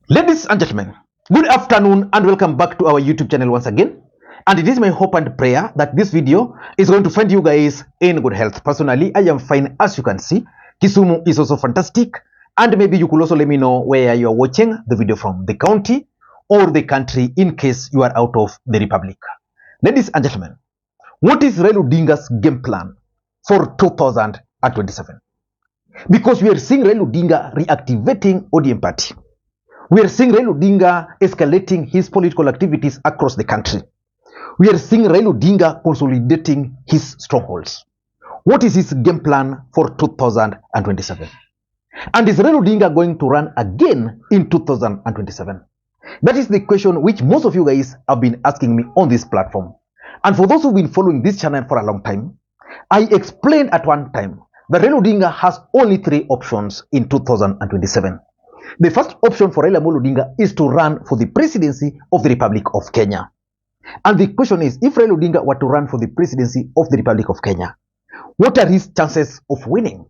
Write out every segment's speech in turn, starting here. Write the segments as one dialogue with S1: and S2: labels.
S1: Ladies and gentlemen, good afternoon and welcome back to our YouTube channel once again. And it is my hope and prayer that this video is going to find you guys in good health. Personally, I am fine as you can see. Kisumu is also fantastic. And maybe you could also let me know where you are watching the video from, the county or the country, in case you are out of the republic. Ladies and gentlemen, what is Raila Odinga's game plan for 2027? Because we are seeing Raila Odinga reactivating ODM party. We are seeing Raila Odinga escalating his political activities across the country. We are seeing Raila Odinga consolidating his strongholds. What is his game plan for 2027? And is Raila Odinga going to run again in 2027? That is the question which most of you guys have been asking me on this platform. And for those who've been following this channel for a long time, I explained at one time that Raila Odinga has only 3 options in 2027. The first option for Raila Odinga is to run for the presidency of the Republic of Kenya. And the question is, if Raila Odinga were to run for the presidency of the Republic of Kenya, what are his chances of winning?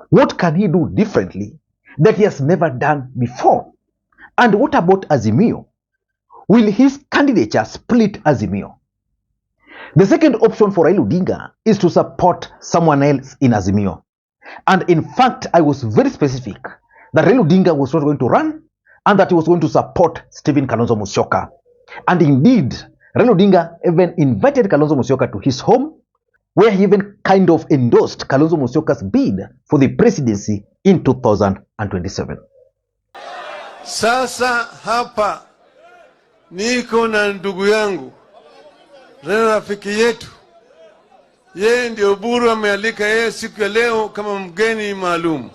S1: What can he do differently that he has never done before? And what about Azimio? Will his candidature split Azimio? The second option for Raila Odinga is to support someone else in Azimio. And in fact, I was very specific that Raila Odinga was not going to run and that he was going to support Stephen Kalonzo Musyoka. And indeed, Raila Odinga even invited Kalonzo Musyoka to his home, where he even kind of endorsed Kalonzo Musyoka's bid for the presidency in 2027.
S2: Sasa hapa niko na ndugu yangu Raila, rafiki yetu. Yeye ndio Uhuru amealika yeye siku ya leo kama mgeni maalum.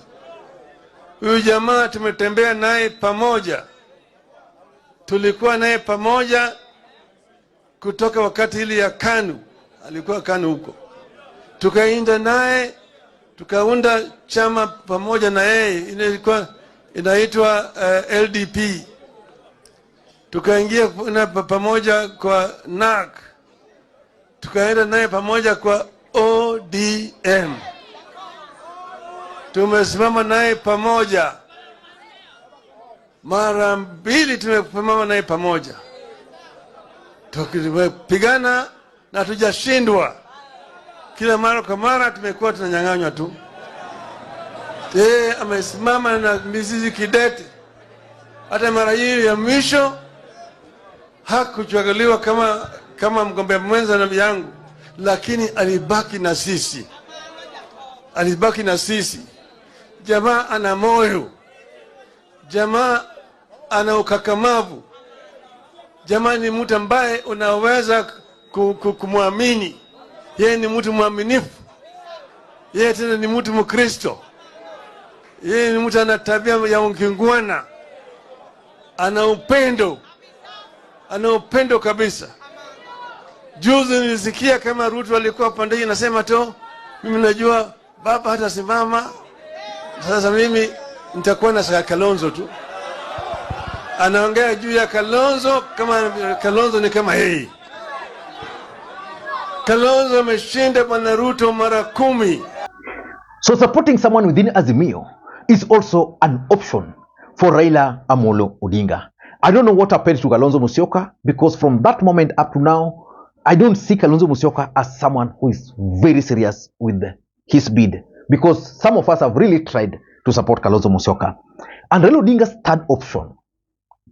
S2: Huyu jamaa tumetembea naye pamoja. Tulikuwa naye pamoja kutoka wakati ile ya KANU. Alikuwa KANU huko. Tukaenda naye, tukaunda chama pamoja na yeye, ilikuwa inaitwa LDP. Tukaingia pamoja kwa NAK. Tukaenda naye pamoja kwa ODM. Tumesimama naye pamoja. Mara 2 tumesimama naye pamoja. Tukipigana na tujashindwa. Kila mara kwa mara tumekuwa tunanyang'anywa tu. Yeye amesimama na mizizi kidete. Hata mara hii ya mwisho hakuchaguliwa kama mgombea mwenza na yangu, lakini alibaki na sisi. Alibaki na sisi. Jamaa ana moyo. Jamaa ana ukakamavu. Jamaa ni mtu ambaye unaweza kumwamini. Yeye ni mtu mwaminifu. Yeye tena ni mtu Mkristo. Yeye ni mtu ana tabia ya ungingwana. Ana upendo. Ana upendo kabisa. Juzi nilisikia kama Ruto alikuwa pande hii anasema tu, mimi najua baba hata simama. Sasa mimi nitakuwa na Kalonzo tu. Anaongea juu ya Kalonzo kama Kalonzo ni kama yeye. Kalonzo ameshinda bwana Ruto mara 10.
S1: So supporting someone within Azimio is also an option for Raila Amolo Odinga. I don't know what happened to Kalonzo Musyoka, because from that moment up to now, I don't see Kalonzo Musyoka as someone who is very serious with his bid, because some of us have really tried to support Kalonzo Musyoka. And Raila Odinga's third option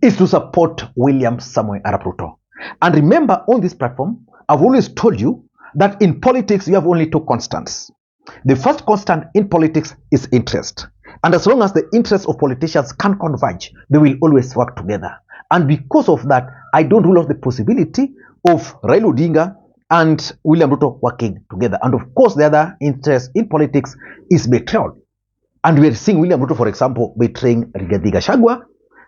S1: is to support William Ruto. And remember, on this platform, I've always told you that in politics, you have only 2 constants. The first constant in politics is interest. And as long as the interests of politicians can converge, they will always work together. And because of that, I don't rule out the possibility of Raila Odinga and William Ruto working together. And of course, the other interest in politics is betrayal. And we are seeing William Ruto, for example, betraying Rigathi Gachagua.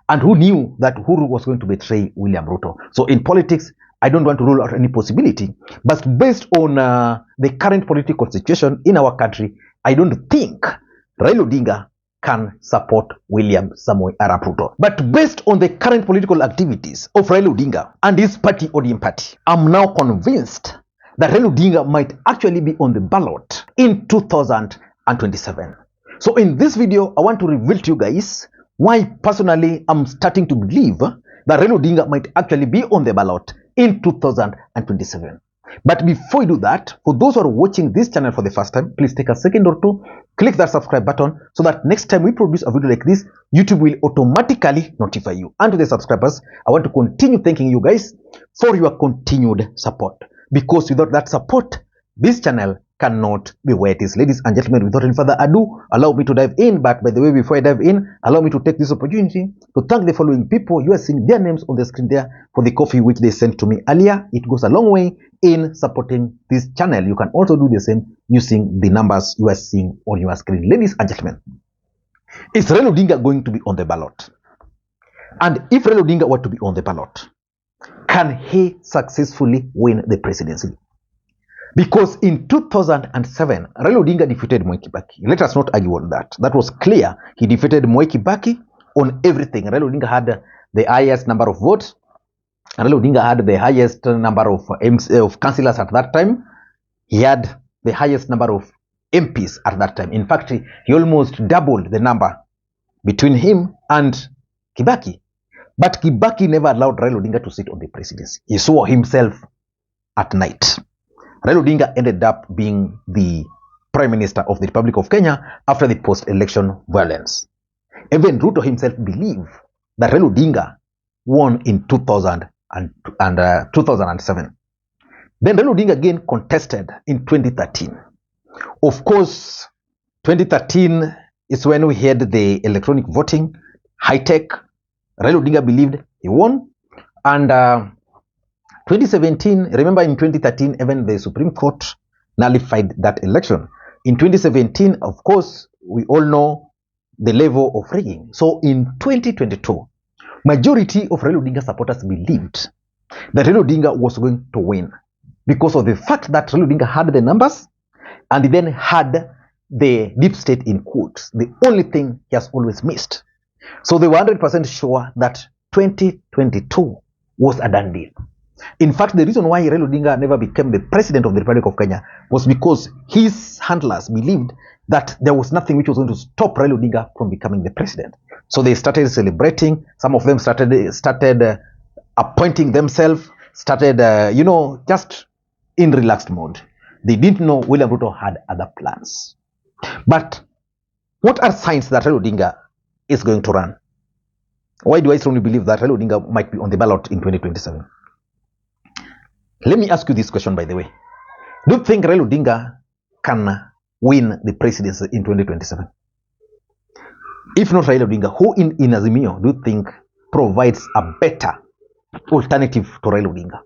S1: And who knew that Uhuru was going to betray William Ruto? So in politics, I don't want to rule out any possibility. But based on the current political situation in our country, I don't think Raila Odinga can support William Arap Ruto. But based on the current political activities of Raila Odinga and his party, ODM party, I'm now convinced that Raila Odinga might actually be on the ballot in 2027. So in this video, I want to reveal to you guys why personally I'm starting to believe that Raila Odinga might actually be on the ballot in 2027. But before we do that, for those who are watching this channel for the first time, please take a second or two, click that subscribe button so that next time we produce a video like this, YouTube will automatically notify you. And to the subscribers, I want to continue thanking you guys for your continued support. Because without that support, this channel cannot be where it is. Ladies and gentlemen, without any further ado, allow me to dive in. But by the way, before I dive in, allow me to take this opportunity to thank the following people. You are seeing their names on the screen there for the coffee which they sent to me earlier. It goes a long way in supporting this channel. You can also do the same using the numbers you are seeing on your screen. Ladies and gentlemen, is Raila Odinga going to be on the ballot? And if Raila Odinga were to be on the ballot, can he successfully win the presidency? Because in 2007, Raila Odinga defeated Moi Kibaki. Let us not argue on that. That was clear. He defeated Moi Kibaki on everything. Raila Odinga had the highest number of votes. Raila Odinga had the highest number of councillors at that time. He had the highest number of MPs at that time. In fact, he almost doubled the number between him and Kibaki. But Kibaki never allowed Raila Odinga to sit on the presidency. He saw himself at night. Raila Odinga ended up being the Prime Minister of the Republic of Kenya after the post-election violence. Even Ruto himself believed that Raila Odinga won in 2007. Then Raila Odinga again contested in 2013. Of course, 2013 is when we had the electronic voting, high-tech. Raila Odinga believed he won. And 2017, remember in 2013, even the Supreme Court nullified that election. In 2017, of course, we all know the level of rigging. So in 2022, majority of Raila Odinga supporters believed that Raila Odinga was going to win because of the fact that Raila Odinga had the numbers and then had the deep state in quotes, the only thing he has always missed. So they were 100% sure that 2022 was a done deal. In fact, the reason why Raila Odinga never became the president of the Republic of Kenya was because his handlers believed that there was nothing which was going to stop Raila Odinga from becoming the president. So they started celebrating. Some of them started appointing themselves, started, just in relaxed mode. They didn't know William Ruto had other plans. But what are signs that Raila Odinga is going to run? Why do I strongly believe that Raila Odinga might be on the ballot in 2027? Let me ask you this question, by the way. Do you think Raila Odinga can win the presidency in 2027? If not Raila Odinga, who in Azimio do you think provides a better alternative to Raila Odinga?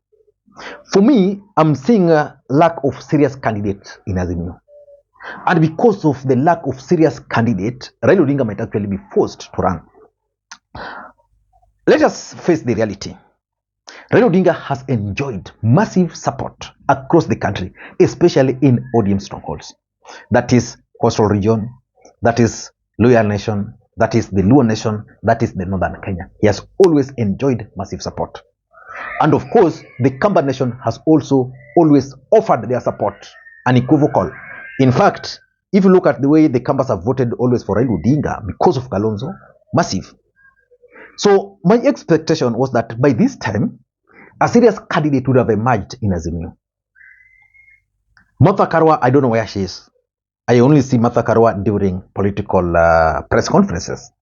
S1: For me, I'm seeing a lack of serious candidates in Azimio. And because of the lack of serious candidate, Raila Odinga might actually be forced to run. Let us face the reality. Raila Odinga has enjoyed massive support across the country, especially in ODM strongholds. That is Coastal Region, that is Loyal Nation, that is the Luo Nation, that is the Northern Kenya. He has always enjoyed massive support. And of course, the Kamba Nation has also always offered their support, unequivocal. In fact, if you look at the way the Kambas have voted always for Raila Odinga because of Kalonzo, massive. So my expectation was that by this time, a serious candidate would have emerged in Azimio. Martha Karua, I don't know where she is. I only see Martha Karua during political press conferences.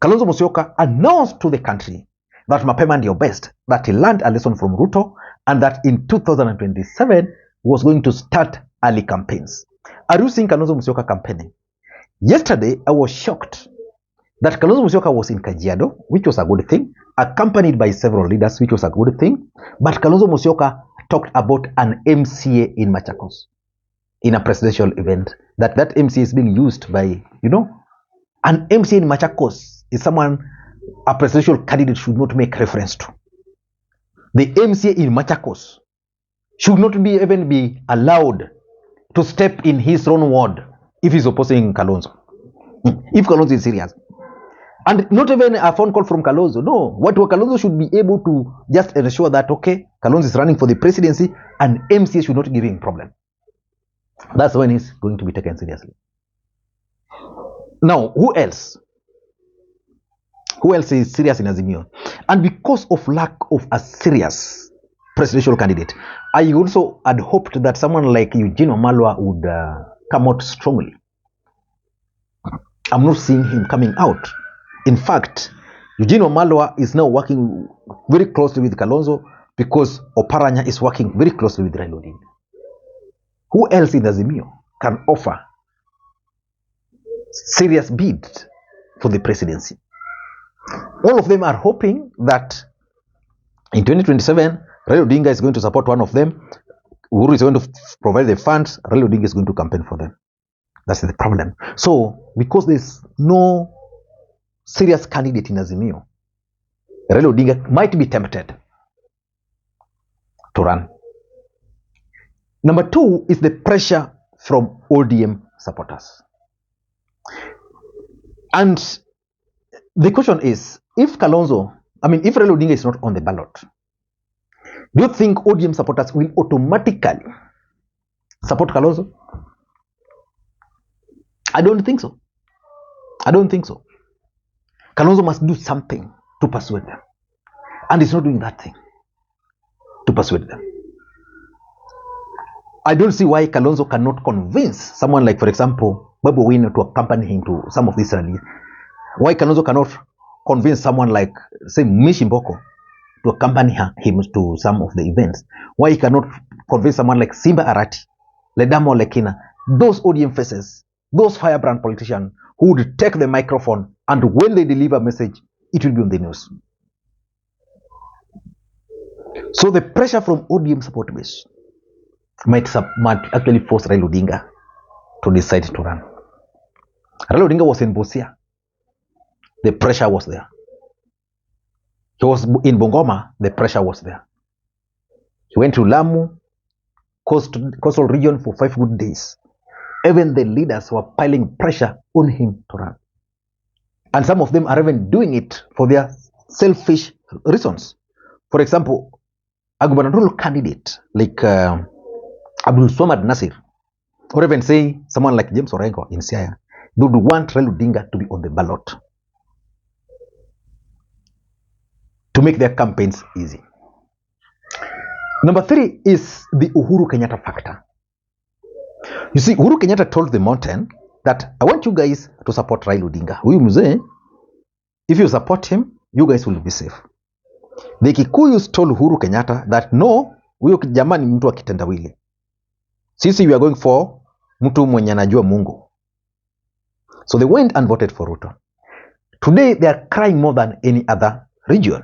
S1: Kalonzo Musyoka announced to the country that mapema ndio best, that he learned a lesson from Ruto, and that in 2027 was going to start early campaigns. Are you seeing Kalonzo Musyoka campaigning? Yesterday, I was shocked that Kalonzo Musyoka was in Kajiado, which was a good thing, accompanied by several leaders, which was a good thing. But Kalonzo Musyoka talked about an MCA in Machakos in a presidential event. That MCA is being used by, an MCA in Machakos is someone a presidential candidate should not make reference to. The MCA in Machakos should not even be allowed to step in his own ward if he's opposing Kalonzo. If Kalonzo is serious. And not even a phone call from Kalonzo. No. What Kalonzo should be able to just ensure that, okay, Kalonzo is running for the presidency and MCA should not give him problem. That's when he's going to be taken seriously. Now, who else? Who else is serious in Azimio? And because of lack of a serious presidential candidate, I also had hoped that someone like Eugene Wamalwa would come out strongly. I'm not seeing him coming out. In fact, Eugene Wamalwa is now working very closely with Kalonzo because Oparanya is working very closely with Raila Odinga. Who else in Azimio can offer serious bid for the presidency? All of them are hoping that in 2027, Raila Odinga is going to support one of them. Uhuru is going to provide the funds. Raila Odinga is going to campaign for them. That's the problem. So, because there's no serious candidate in Azimio, Raila Odinga might be tempted to run. Number two is the pressure from ODM supporters. And the question is, if Raila Odinga is not on the ballot, do you think ODM supporters will automatically support Kalonzo? I don't think so. Kalonzo must do something to persuade them. And he's not doing that thing to persuade them. I don't see why Kalonzo cannot convince someone like, for example, Babu Owino to accompany him to some of these rallies. Why Kalonzo cannot convince someone like, say, Mishi Mboko to accompany him to some of the events. Why he cannot convince someone like Simba Arati, Ledamo Lekina, those ODM faces, those firebrand politicians who would take the microphone and when they deliver a message, it will be on the news. So the pressure from ODM support base might actually force Raila Odinga to decide to run. Raila Odinga was in Busia. The pressure was there. He was in Bungoma. The pressure was there. He went to Lamu, coastal region for 5 good days. Even the leaders were piling pressure on him to run. And some of them are even doing it for their selfish reasons. For example, a gubernatorial candidate like Abdul Swamad Nasir, or even say someone like James Orengo in Siaya, they would want Raila Odinga to be on the ballot to make their campaigns easy. Number 3 is the Uhuru Kenyatta factor. You see, Uhuru Kenyatta told the mountain that I want you guys to support Raila Odinga. Huyu mzee, if you support him, you guys will be safe. The Kikuyus told Uhuru Kenyatta that no, huyo jamaa ni mtu wa kitendawili. Sisi we are going for mtu mwenye anajua Mungu. So they went and voted for Ruto. Today they are crying more than any other region.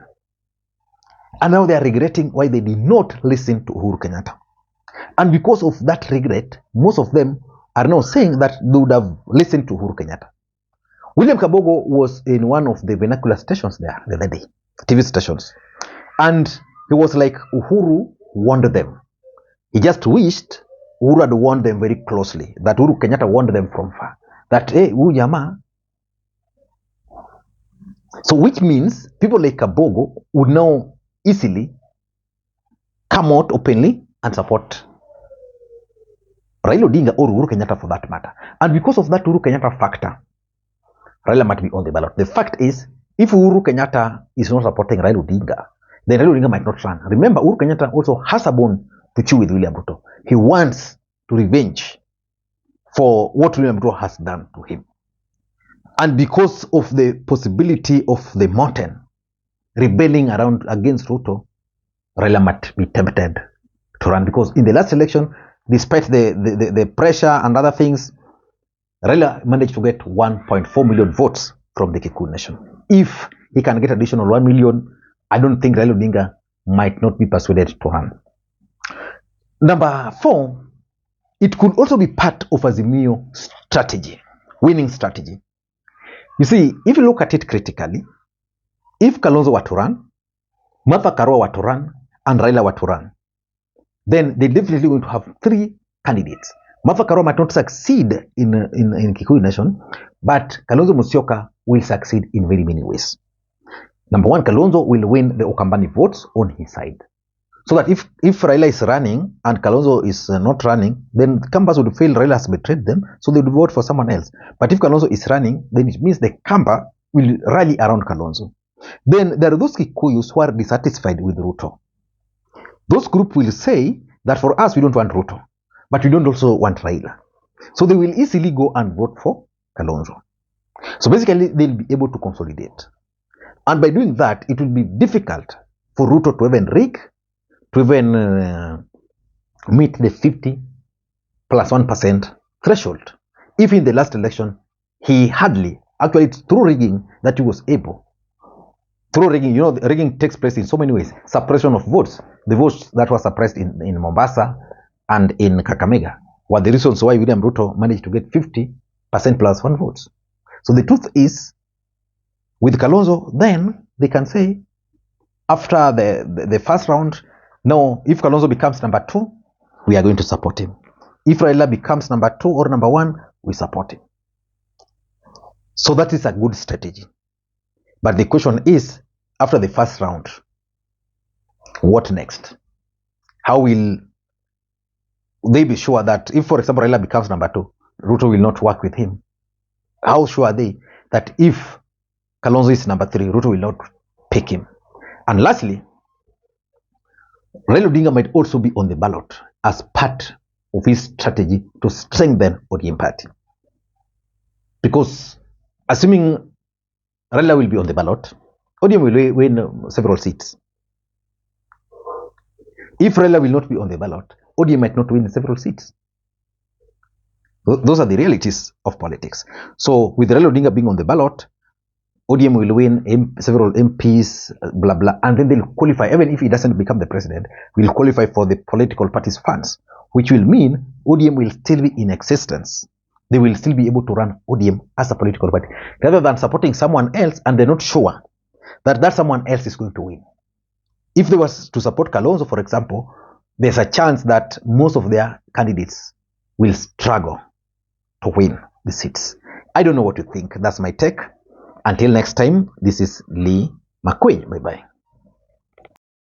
S1: And now they are regretting why they did not listen to Uhuru Kenyatta. And because of that regret, most of them are now saying that they would have listened to Uhuru Kenyatta. William Kabogo was in one of the vernacular stations there the other day, TV stations. And he was like, Uhuru warned them. He just wished Uhuru had warned them very closely, that Uhuru Kenyatta warned them from far. That, hey, huyu jamaa. So which means people like Kabogo would now easily come out openly and support Raila Odinga or Uhuru Kenyatta for that matter. And because of that Uhuru Kenyatta factor, Raila might be on the ballot. The fact is, if Uhuru Kenyatta is not supporting Raila Odinga, then Raila Odinga might not run. Remember, Uhuru Kenyatta also has a bone to chew with William Ruto. He wants to revenge for what William Ruto has done to him. And because of the possibility of the mountain rebelling around against Ruto, Raila might be tempted to run. Because in the last election, despite the pressure and other things, Raila managed to get 1.4 million votes from the Kikuyu nation. If he can get additional 1 million, I don't think Raila Odinga might not be persuaded to run. Number 4, it could also be part of Azimio strategy, winning strategy. You see, if you look at it critically, if Kalonzo were to run, Martha Karua were to run, and Raila were to run, then they're definitely going to have 3 candidates. Martha Karua might not succeed in Kikuyu nation, but Kalonzo Musyoka will succeed in very many ways. Number 1, Kalonzo will win the Ukambani votes on his side. So that if Raila is running and Kalonzo is not running, then Kambas would feel Raila has betrayed them, so they would vote for someone else. But if Kalonzo is running, then it means the Kamba will rally around Kalonzo. Then there are those Kikuyus who are dissatisfied with Ruto. Those groups will say that for us, we don't want Ruto, but we don't also want Raila. So they will easily go and vote for Kalonzo. So basically, they'll be able to consolidate. And by doing that, it will be difficult for Ruto to even rig, to even meet the 50 plus 1% threshold. If in the last election, he hardly, actually it's through rigging that he was able. Through rigging, you know, rigging takes place in so many ways. Suppression of votes. The votes that were suppressed in Mombasa and in Kakamega were the reasons why William Ruto managed to get 50% plus 1 votes. So the truth is, with Kalonzo, then they can say, after the first round, no, if Kalonzo becomes number 2, we are going to support him. If Raila becomes number 2 or number 1, we support him. So that is a good strategy. But the question is, after the first round, what next? How will they be sure that if, for example, Raila becomes number 2, Ruto will not work with him? How sure are they that if Kalonzo is number 3, Ruto will not pick him? And lastly, Raila Odinga might also be on the ballot as part of his strategy to strengthen ODM party. Because assuming Raila will be on the ballot, ODM will win several seats. If Raila will not be on the ballot, ODM might not win several seats. Those are the realities of politics. So with Raila Odinga being on the ballot, ODM will win several MPs, blah, blah, and then they'll qualify. Even if he doesn't become the president, will qualify for the political party's funds, which will mean ODM will still be in existence. They will still be able to run ODM as a political party, rather than supporting someone else and they're not sure that someone else is going to win. If they was to support Kalonzo, for example, there's a chance that most of their candidates will struggle to win the seats. I don't know what you think. That's my take. Until next time, this is Lee Makwiny. Bye-bye.